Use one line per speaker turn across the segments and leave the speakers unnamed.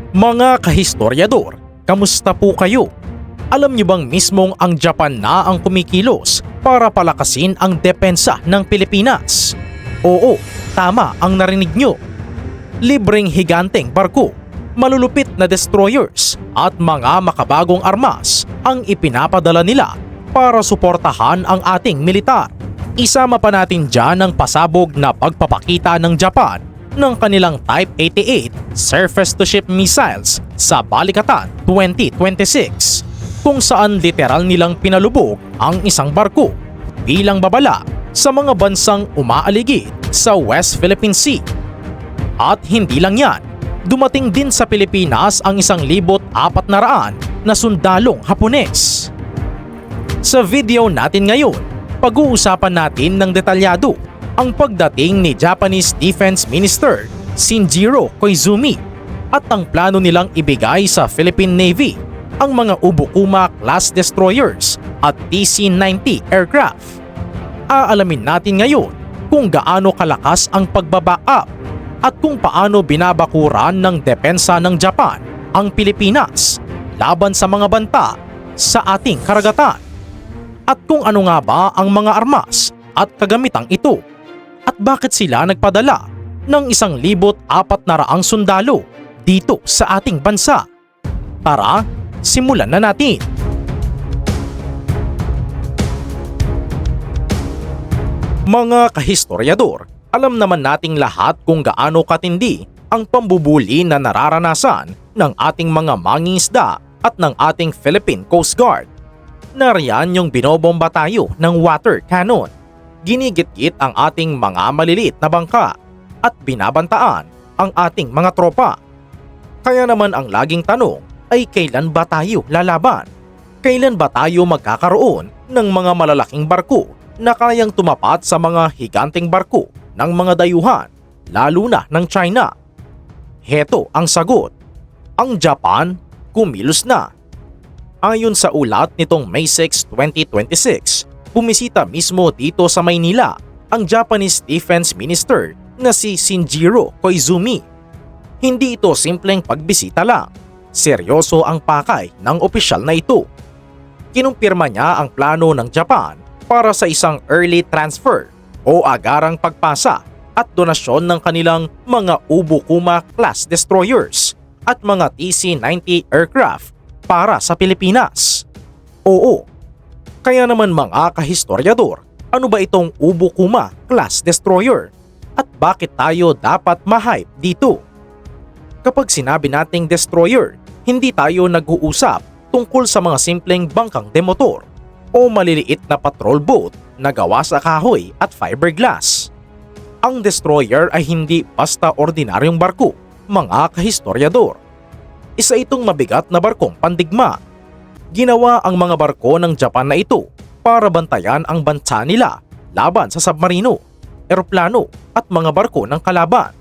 Mga kahistoryador, kamusta po kayo? Alam niyo bang mismong ang Japan na ang kumikilos para palakasin ang depensa ng Pilipinas? Oo, tama ang narinig niyo. Libreng higanteng barko, malulupit na destroyers at mga makabagong armas ang ipinapadala nila para suportahan ang ating militar. Isama pa natin dyan ang pasabog na pagpapakita ng Japan ng kanilang Type 88 surface-to-ship missiles sa Balikatan 2026, kung saan literal nilang pinalubog ang isang barko bilang babala sa mga bansang umaaligid sa West Philippine Sea. At hindi lang yan, dumating din sa Pilipinas ang 1,400 na sundalong Hapones. Sa video natin ngayon, pag-uusapan natin ng detalyado ang pagdating ni Japanese Defense Minister Shinjiro Koizumi at ang plano nilang ibigay sa Philippine Navy ang mga Ubukuma-class destroyers at TC-90 aircraft. Aalamin natin ngayon kung gaano kalakas ang pagbaback up at kung paano binabakuran ng depensa ng Japan ang Pilipinas laban sa mga banta sa ating karagatan. At kung ano nga ba ang mga armas at kagamitang ito, at bakit sila nagpadala ng 1,400 sundalo dito sa ating bansa. Tara, simulan na natin. Mga kahistoryador, alam naman nating lahat kung gaano katindi ang pambubuli na nararanasan ng ating mga mangingisda at ng ating Philippine Coast Guard. Nariyan yung binobomba tayo ng water cannon. Ginigit-git ang ating mga maliliit na bangka at binabantaan ang ating mga tropa. Kaya naman ang laging tanong ay kailan ba tayo lalaban? Kailan ba tayo magkakaroon ng mga malalaking barko na kayang tumapat sa mga higanteng barko ng mga dayuhan, lalo na ng China? Heto ang sagot. Ang Japan kumilos na. Ayon sa ulat nitong May 6, 2026, bumisita mismo dito sa Maynila ang Japanese Defense Minister na si Shinjiro Koizumi. Hindi ito simpleng pagbisita lang. Seryoso ang pakay ng opisyal na ito. Kinumpirma niya ang plano ng Japan para sa isang early transfer o agarang pagpasa at donasyon ng kanilang mga Ubukuma-class destroyers at mga TC-90 aircraft para sa Pilipinas. Oo, kaya naman mga kahistoryador, ano ba itong Ubukuma-class destroyer at bakit tayo dapat ma-hype dito? Kapag sinabi nating destroyer, hindi tayo nag-uusap tungkol sa mga simpleng bangkang demotor o maliliit na patrol boat na gawa sa kahoy at fiberglass. Ang destroyer ay hindi basta ordinaryong barko, mga kahistoryador. Isa itong mabigat na barkong pandigma. Ginawa ang mga barko ng Japan na ito para bantayan ang bansa nila laban sa submarino, eroplano at mga barko ng kalaban.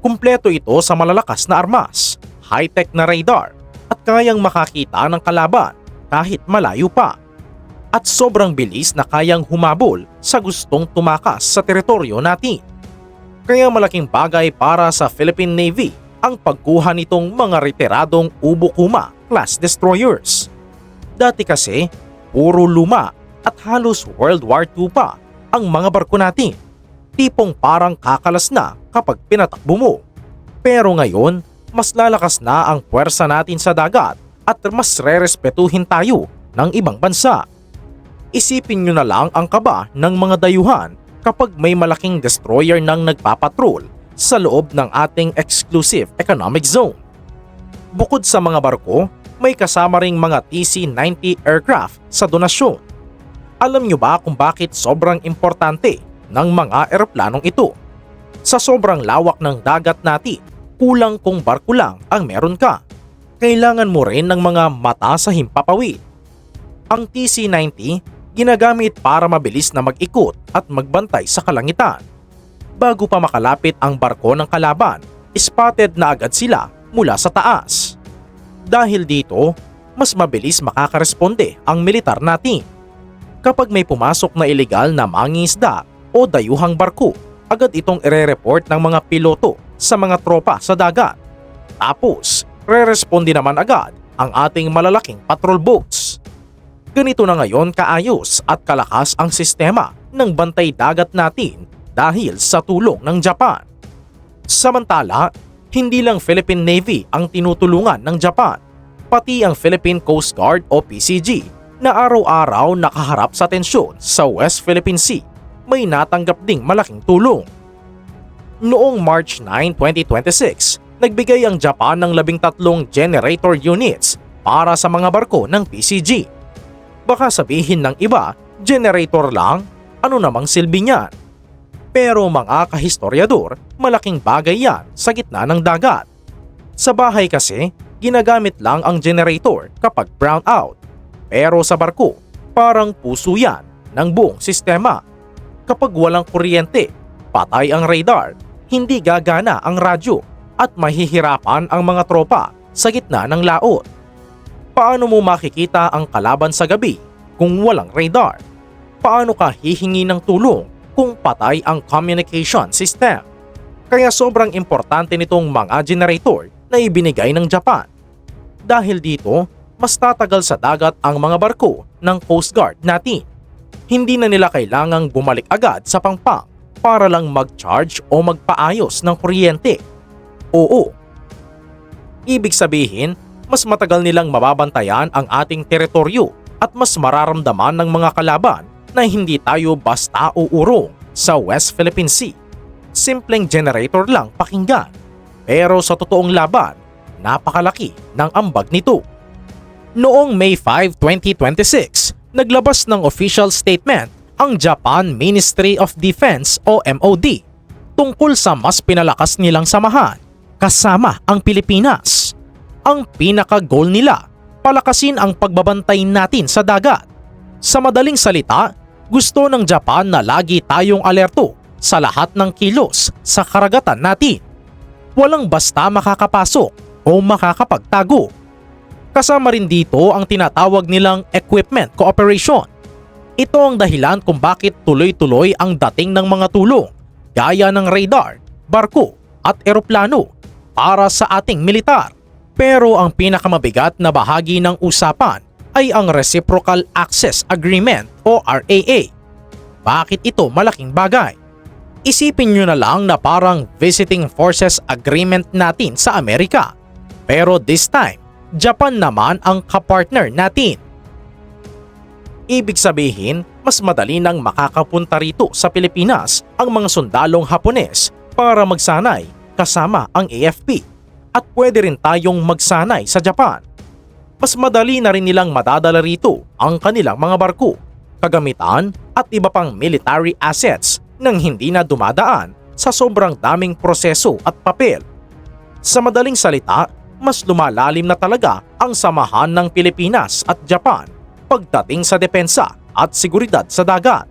Kumpleto ito sa malalakas na armas, high-tech na radar at kayang makakita ng kalaban kahit malayo pa. At sobrang bilis na kayang humabol sa gustong tumakas sa teritoryo natin. Kaya malaking bagay para sa Philippine Navy ang pagkuha nitong mga retiradong Ubukuma-class destroyers. Dati kasi, puro luma at halos World War II pa ang mga barko natin. Tipong parang kakalas na kapag pinatakbo mo. Pero ngayon, mas lalakas na ang puwersa natin sa dagat at mas rerespetuhin tayo ng ibang bansa. Isipin nyo na lang ang kaba ng mga dayuhan kapag may malaking destroyer nang nagpapatrol sa loob ng ating exclusive economic zone. Bukod sa mga barko, may kasama ring mga TC-90 aircraft sa donasyon. Alam nyo ba kung bakit sobrang importante ng mga eroplanong ito? Sa sobrang lawak ng dagat natin, kulang kung barko lang ang meron ka. Kailangan mo rin ng mga mata sa himpapawid. Ang TC-90 ginagamit para mabilis na mag-ikot at magbantay sa kalangitan. Bago pa makalapit ang barko ng kalaban, spotted na agad sila mula sa taas. Dahil dito, mas mabilis makakaresponde ang militar natin. Kapag may pumasok na ilegal na mangingisda o dayuhang barko, agad itong ire-report ng mga piloto sa mga tropa sa dagat. Tapos, Re-responde naman agad ang ating malalaking patrol boats. Ganito na ngayon kaayos at kalakas ang sistema ng bantay dagat natin dahil sa tulong ng Japan. Samantala, hindi lang Philippine Navy ang tinutulungan ng Japan, pati ang Philippine Coast Guard o PCG na araw-araw nakaharap sa tensyon sa West Philippine Sea may natanggap ding malaking tulong. Noong March 9, 2026, nagbigay ang Japan ng 13 generator units para sa mga barko ng PCG. Baka sabihin ng iba, generator lang, ano namang silbi niyan? Pero mga kahistoryador, malaking bagay yan sa gitna ng dagat. Sa bahay kasi, ginagamit lang ang generator kapag brown out. Pero sa barko, parang puso yan ng buong sistema. Kapag walang kuryente, patay ang radar, hindi gagana ang radyo at mahihirapan ang mga tropa sa gitna ng laot. Paano mo makikita ang kalaban sa gabi kung walang radar? Paano ka hihingi ng tulong kung patay ang communication system? Kaya sobrang importante nitong mga generator na ibinigay ng Japan. Dahil dito, mas tatagal sa dagat ang mga barko ng Coast Guard natin. Hindi na nila kailangang bumalik agad sa Pangpang para lang mag-charge o magpaayos ng kuryente. Oo. Ibig sabihin, mas matagal nilang mababantayan ang ating teritoryo at mas mararamdaman ng mga kalaban na hindi tayo basta uurong sa West Philippine Sea. Simpleng generator lang pakinggan. Pero sa totoong laban, napakalaki ng ambag nito. Noong May 5, 2026, naglabas ng official statement ang Japan Ministry of Defense o MOD tungkol sa mas pinalakas nilang samahan kasama ang Pilipinas. Ang pinaka-goal nila, palakasin ang pagbabantay natin sa dagat. Sa madaling salita, gusto ng Japan na lagi tayong alerto sa lahat ng kilos sa karagatan natin. Walang basta makakapasok o makakapagtago. Kasama rin dito ang tinatawag nilang equipment cooperation. Ito ang dahilan kung bakit tuloy-tuloy ang dating ng mga tulong gaya ng radar, barko at eroplano para sa ating militar. Pero ang pinakamabigat na bahagi ng usapan ay ang Reciprocal Access Agreement o RAA. Bakit ito malaking bagay? Isipin nyo na lang na parang Visiting Forces Agreement natin sa Amerika. Pero this time, Japan naman ang kapartner natin. Ibig sabihin, mas madali nang makakapunta rito sa Pilipinas ang mga sundalong Hapones para magsanay kasama ang AFP. At pwede rin tayong magsanay sa Japan. Mas madali na rin nilang madadala rito ang kanilang mga barko, kagamitan at iba pang military assets nang hindi na dumadaan sa sobrang daming proseso at papel. Sa madaling salita, mas lumalalim na talaga ang samahan ng Pilipinas at Japan pagdating sa depensa at seguridad sa dagat.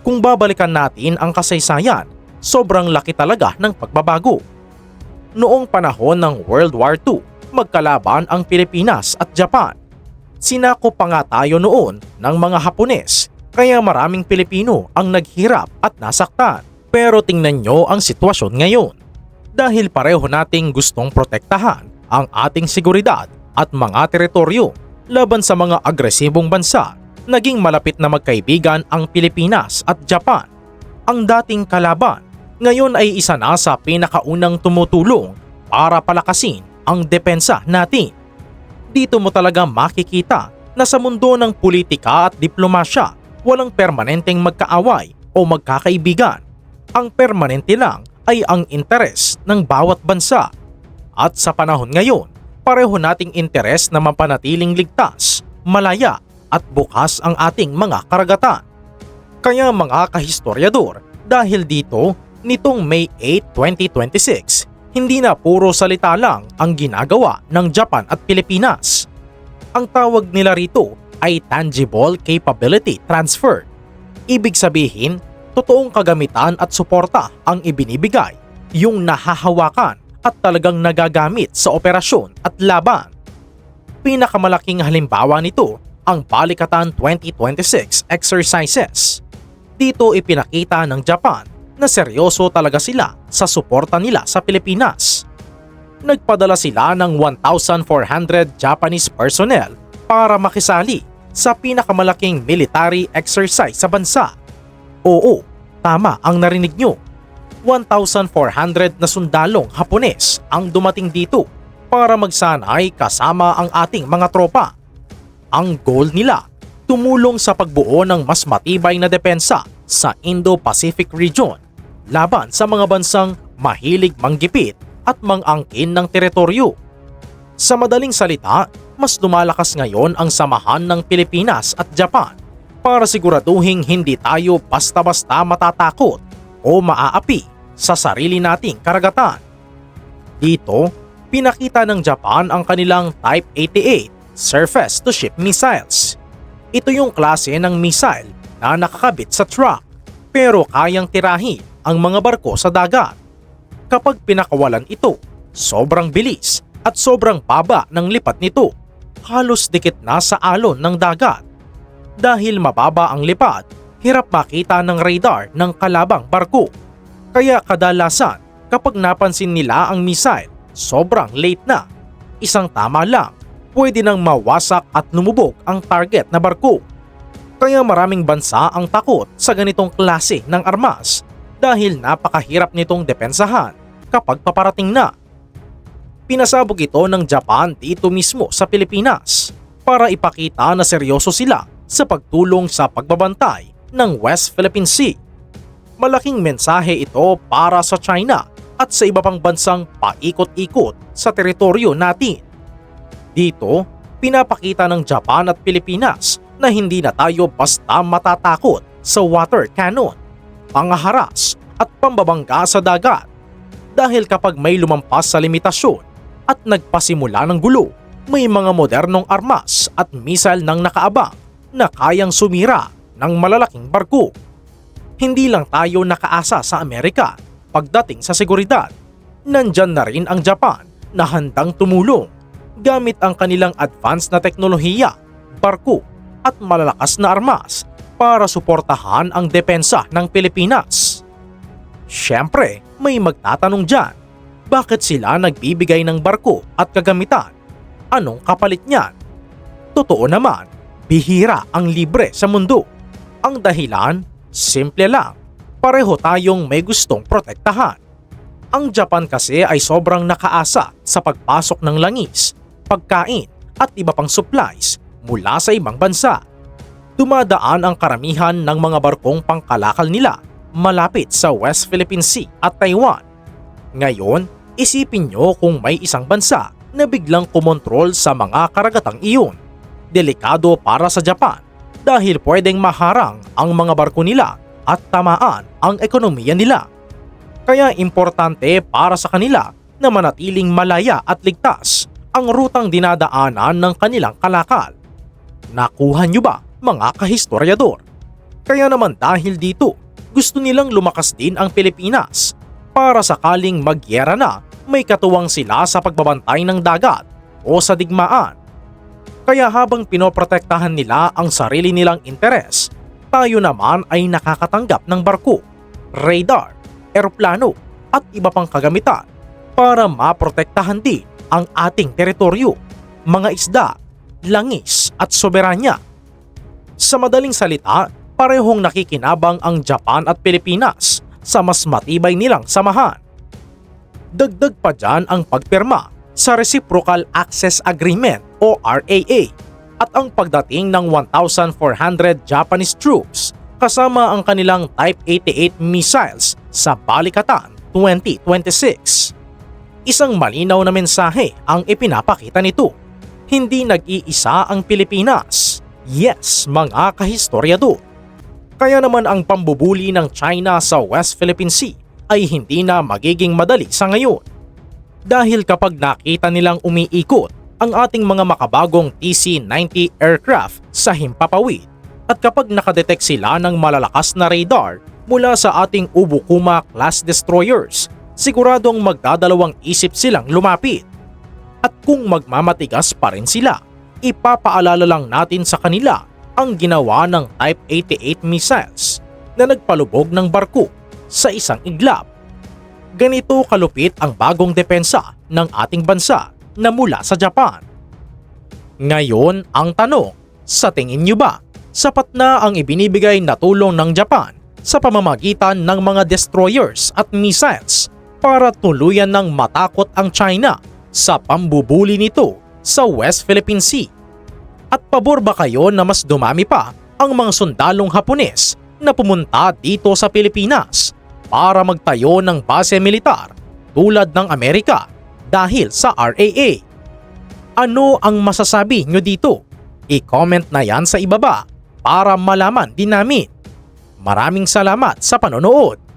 Kung babalikan natin ang kasaysayan, sobrang laki talaga ng pagbabago. Noong panahon ng World War II, magkalaban ang Pilipinas at Japan. Sinakop pa nga tayo noon ng mga Hapones, kaya maraming Pilipino ang naghirap at nasaktan. Pero tingnan nyo ang sitwasyon ngayon. Dahil pareho nating gustong protektahan ang ating seguridad at mga teritoryo laban sa mga agresibong bansa, naging malapit na magkaibigan ang Pilipinas at Japan. Ang dating kalaban, ngayon ay isa na sa pinakaunang tumutulong para palakasin ang depensa natin. Dito mo talaga makikita na sa mundo ng politika at diplomasya, walang permanenteng magkaaway o magkakaibigan. Ang permanente lang ay ang interes ng bawat bansa. At sa panahon ngayon, pareho nating interes na mapanatiling ligtas, malaya at bukas ang ating mga karagatan. Kaya mga kahistoryador, dahil dito, nitong May 8, 2026, hindi na puro salita lang ang ginagawa ng Japan at Pilipinas. Ang tawag nila rito ay Tangible Capability Transfer. Ibig sabihin, totoong kagamitan at suporta ang ibinibigay, yung nahahawakan at talagang nagagamit sa operasyon at laban. Pinakamalaking halimbawa nito ang Balikatan 2026 exercises. Dito ipinakita ng Japan na seryoso talaga sila sa suporta nila sa Pilipinas. nagpadala sila ng 1,400 Japanese personnel para makisali sa pinakamalaking military exercise sa bansa. Oo, tama ang narinig nyo. 1,400 na sundalong Hapones ang dumating dito para magsanay kasama ang ating mga tropa. Ang goal nila, tumulong sa pagbuo ng mas matibay na depensa sa Indo-Pacific region laban sa mga bansang mahilig manggipit at mangangkin ng teritoryo. Sa madaling salita, mas lumalakas ngayon ang samahan ng Pilipinas at Japan para siguraduhin hindi tayo basta-basta matatakot o maaapi sa sarili nating karagatan. Dito, pinakita ng Japan ang kanilang Type 88 surface-to-ship missiles. Ito yung klase ng missile na nakakabit sa truck pero kayang tirahin ang mga barko sa dagat. Kapag pinakawalan ito, sobrang bilis at sobrang baba ng lipat nito. Halos dikit na sa alon ng dagat. Dahil mababa ang lipat, hirap makita ng radar ng kalabang barko. Kaya kadalasan kapag napansin nila ang missile, sobrang late na. Isang tama lang, pwede nang mawasak at lumubog ang target na barko. Kaya maraming bansa ang takot sa ganitong klase ng armas dahil napakahirap nitong depensahan kapag paparating na. Pinasabog ito ng Japan dito mismo sa Pilipinas para ipakita na seryoso sila sa pagtulong sa pagbabantay ng West Philippine Sea. Malaking mensahe ito para sa China at sa iba pang bansang paikot-ikot sa teritoryo natin. Dito, pinapakita ng Japan at Pilipinas na hindi na tayo basta matatakot sa water cannon, pangaharas at pambabangga sa dagat. Dahil kapag may lumampas sa limitasyon at nagpasimula ng gulo, may mga modernong armas at missile nang nakaabang na kayang sumira ng malalaking barko. Hindi lang tayo nakaasa sa Amerika pagdating sa seguridad. Nandyan na rin ang Japan na handang tumulong gamit ang kanilang advanced na teknolohiya, barko at malalakas na armas para suportahan ang depensa ng Pilipinas. Siyempre, may magtatanong dyan, bakit sila nagbibigay ng barko at kagamitan? Anong kapalit niyan? Totoo naman, bihira ang libre sa mundo. Ang dahilan, simple lang, pareho tayong may gustong protektahan. Ang Japan kasi ay sobrang nakaasa sa pagpasok ng langis, pagkain at iba pang supplies mula sa ibang bansa. Dumadaan ang karamihan ng mga barkong pangkalakal nila malapit sa West Philippine Sea at Taiwan. Ngayon, isipin nyo kung may isang bansa na biglang kumontrol sa mga karagatang iyon. Delikado para sa Japan dahil pwedeng maharang ang mga barko nila at tamaan ang ekonomiya nila. Kaya importante para sa kanila na manatiling malaya at ligtas ang rutang dinadaanan ng kanilang kalakal. Nakuha nyo ba, mga kahistoryador? Kaya naman dahil dito, gusto nilang lumakas din ang Pilipinas para sakaling magyera na may katuwang sila sa pagbabantay ng dagat o sa digmaan. Kaya habang pinoprotektahan nila ang sarili nilang interes, tayo naman ay nakakatanggap ng barko, radar, eroplano at iba pang kagamitan para maprotektahan din ang ating teritoryo, mga isda, langis at soberanya. Sa madaling salita, parehong nakikinabang ang Japan at Pilipinas sa mas matibay nilang samahan. Dagdag pa dyan ang pagpirma sa Reciprocal Access Agreement o RAA at ang pagdating ng 1,400 Japanese troops kasama ang kanilang Type 88 missiles sa Balikatan 2026. Isang malinaw na mensahe ang ipinapakita nito. Hindi nag-iisa ang Pilipinas. Yes, mga kahistoryado. Kaya naman ang pambubuli ng China sa West Philippine Sea ay hindi na magiging madali sa ngayon. Dahil kapag nakita nilang umiikot ang ating mga makabagong TC-90 aircraft sa himpapawid at kapag nakadetect sila ng malalakas na radar mula sa ating Ubukuma class destroyers, siguradong magdadalawang isip silang lumapit. At kung magmamatigas pa rin sila, ipapaalala lang natin sa kanila ang ginawa ng Type 88 missiles na nagpalubog ng barko sa isang iglap. Ganito kalupit ang bagong depensa ng ating bansa na mula sa Japan. Ngayon ang tanong, sa tingin niyo ba, sapat na ang ibinibigay na tulong ng Japan sa pamamagitan ng mga destroyers at missiles para tuluyan ng matakot ang China sa pambubuli nito sa West Philippine Sea? At pabor ba kayo na mas dumami pa ang mga sundalong Hapones na pumunta dito sa Pilipinas para magtayo ng base militar tulad ng Amerika dahil sa RAA? Ano ang masasabi nyo dito? I-comment na yan sa ibaba para malaman din namin. Maraming salamat sa panonood.